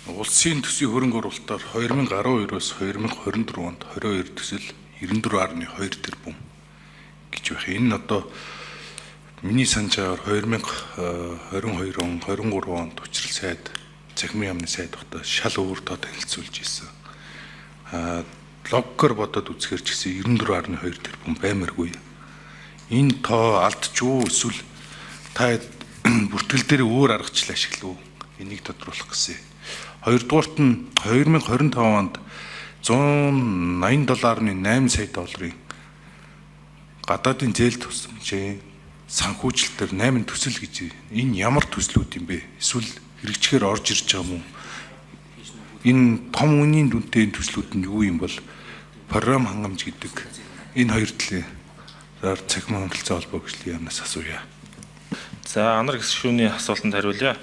Улсын төсвийн хөрөнгө оруулалтаар 2012-оос 2024 онд 22 төсөл 94.2 тэрбум гэж байх. Энэ одоо миний санджаар 2022 он 23 онд учрал сайд цахимын яамны сайд багтаа шал өөр тоо танилцуулж ирсэн. Логгоор бодоод үзэхэр ч гэсэн 94.2 тэрбум баймаргүй. Энэ тоо алдчихгүй эсвэл та бүртгэл дээр өөр аргачлал ашиглав энийг тодруулах гэсэн. Хоёрдугаарт нь 2025 онд 187.8 сая долларын гадаадын зээл тусламжийн санхүүжилтээр 8 төсөл гэж. Энэ ямар төслүүд юм бэ? Эсвэл хэрэгжихээр орж ирж байгаа юм уу? Энэ том үнийн дүнтэй энэ төслүүд нь юу юм бол програм хангамж гэдэг энэ хоёр талаар цахим хөндлөлцөө холбоо гэрчлийн яамнаас асууя. За анар гишүүний асуултанд хариулъя.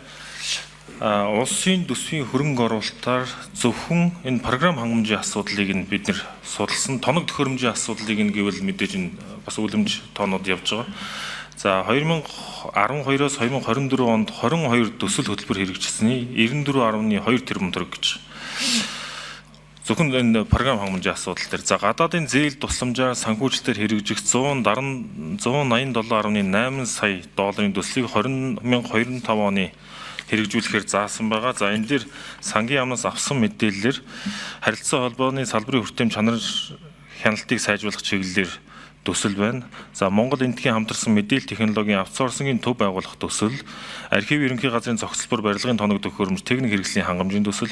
Улсын төсвийн хөрөнгө оруулалтаар зөвхөн энэ програм хангамжийн асуудлыг нь бид нэр судалсан, тоног төхөөрөмжийн асуудлыг нь гэвэл мэдээж энэ бас үлэмж тоонууд явж байгаа. За 2012-оос 2024 онд 22 төсөл хөтөлбөр хэрэгжсэний 94.2 тэрбум төгрөг гэж. Зөвхөн энэ програм хангамжийн асуудал дээр. За гадаадын зээл тусламжаар санхүүжилтээр хэрэгжих 187.8 сая долларын төслийг 2025 оны хэрэгжүүлэхээр заасан байгаа. За энэ дээр сангийн яамнаас авсан мэдээллээр харилцаа холбооны салбарын хүртээмж чанар хяналтыг сайжруулах чиглэлээр төсөл байна. За Монгол энтхийн хамтарсан мэдээлэл технологийн аутсорсингийн төв байгуулах төсөл, архив ерөнхий газрын зохицолбор барилгын тоног төхөөрөмж, техник хэрэгслийн хангамжийн төсөл,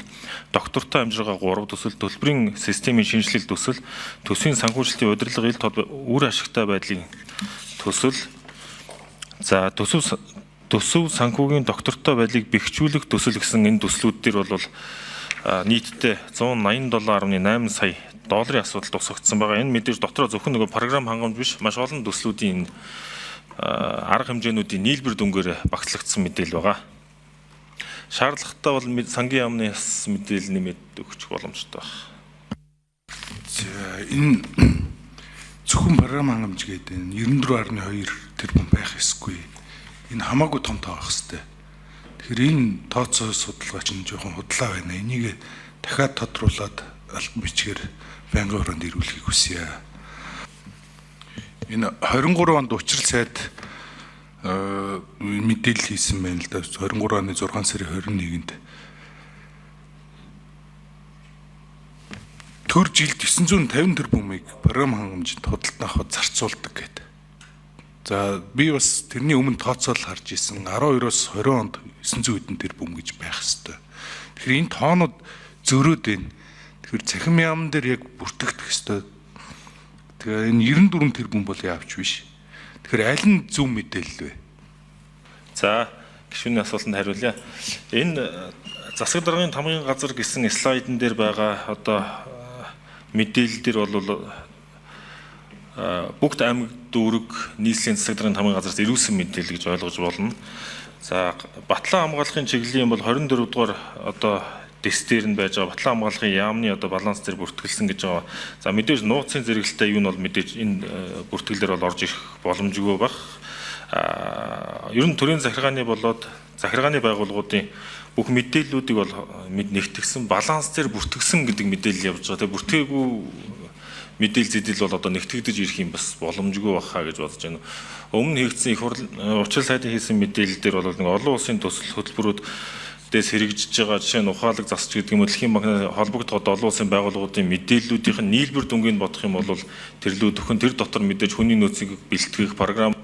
доктортой амжиргаа 3 төсөл, төлбөрийн системийн шинжилэл төсөл, төсвийн санхүүжилтийн удирдлага ил тод үр ашигтай байдлын төсөл. За төсөв санхүүгийн доктортой байдлыг бэхжүүлэх төсөл гэсэн энэ төслүүд дээр бол нийтдээ 187.8 сая долларын асуудал тусгагдсан байгаа. Энэ мэдээж дотроо зөвхөн нөгөө програм хангамж биш, маш олон төслүүдийн арга хэмжээнүүдийн нийлбэр дүнгээр багцлагдсан мэдээлэл байгаа. Шаардлагатай бол сангийн яамны мэдээлэл нэмээд өгчих боломжтой байна. За энэ зөвхөн програм хангамж гэдэг нь 94.2 тэрбум байх ёсгүй. Энэ хамаагүй том тоо байх хэвээр. Тэгэхээр энэ тооцоо судалгаа чинь жоохон худлаа байна. Энийг дахиад тодруулаад албан бичгээр байнгын хороонд ирүүлэхийг хүсье. Энэ 23 онд учрал сайд мэдээлэл хийсэн байна л да. 23 оны 6 сарын 21-нд төр жилд 950 тэрбумыг програм хангамжид худалдан авахд зарцуулдаг гэдэг. За би бас тэрний өмнө тооцоол харж исэн 12-оос 20 онд 900 хэдэн тэрбум гэж байх хэвээр. Тэгэхээр энэ тоонууд зөрөөд байна. Тэгэхээр цахим яамн дээр яг бүртгэгдэх хэвээр. Тэгээ энэ 94 тэрбум бол яавч биш. Тэгэхээр аль нь зөв мэдээлэл вэ? За гишүүний асуултанд хариулъя. Энэ засаг даргын тамгын газар гэсэн слайдн дээр байгаа одоо мэдээлэл дээр бол бүгд аймаг дүүрэг нийслэлийн засаг даргын тамгын газараас ирүүлсэн мэдээлэл гэж ойлгож болно. За батлан хамгаалахын чиглэлийн бол 24 дугаар одоо дэс дээр нь байж байгаа батлан хамгаалахын яамны одоо баланс дээр бүртгэлсэн гэж байгаа. За мэдээж нууцын зэрэгэлтэй юу нь бол мэдээж энэ бүртгэлээр бол орж ирэх боломжгүй баг. Ер нь төрийн захиргааны болоод захиргааны байгууллагуудын бүх мэдээллүүдийг бол нэгтгэсэн баланс дээр бүртгэсэн гэдэг мэдээлэл явж байгаа. Тэгээ бүртгээгүй мэдээлэл зэдэл бол одоо нэгтгэгдэж ирэх юм бас боломжгүй баха гэж бодож байна. Өмнө хийгдсэн их учрал сайдын хийсэн мэдээлэл дээр бол нэг олон улсын төсөл хөтөлбөрүүд дэс хэрэгжиж байгаа жишээ нь ухаалаг засч гэдэг юм дэлхийн банкны холбогдоход олон улсын байгууллагуудын мэдээллүүдийн нийлбэр дүнгийн бодох юм бол тэрлүү төхөн тэр дотор мэдээж хүний нөөцийг бэлтгэх програм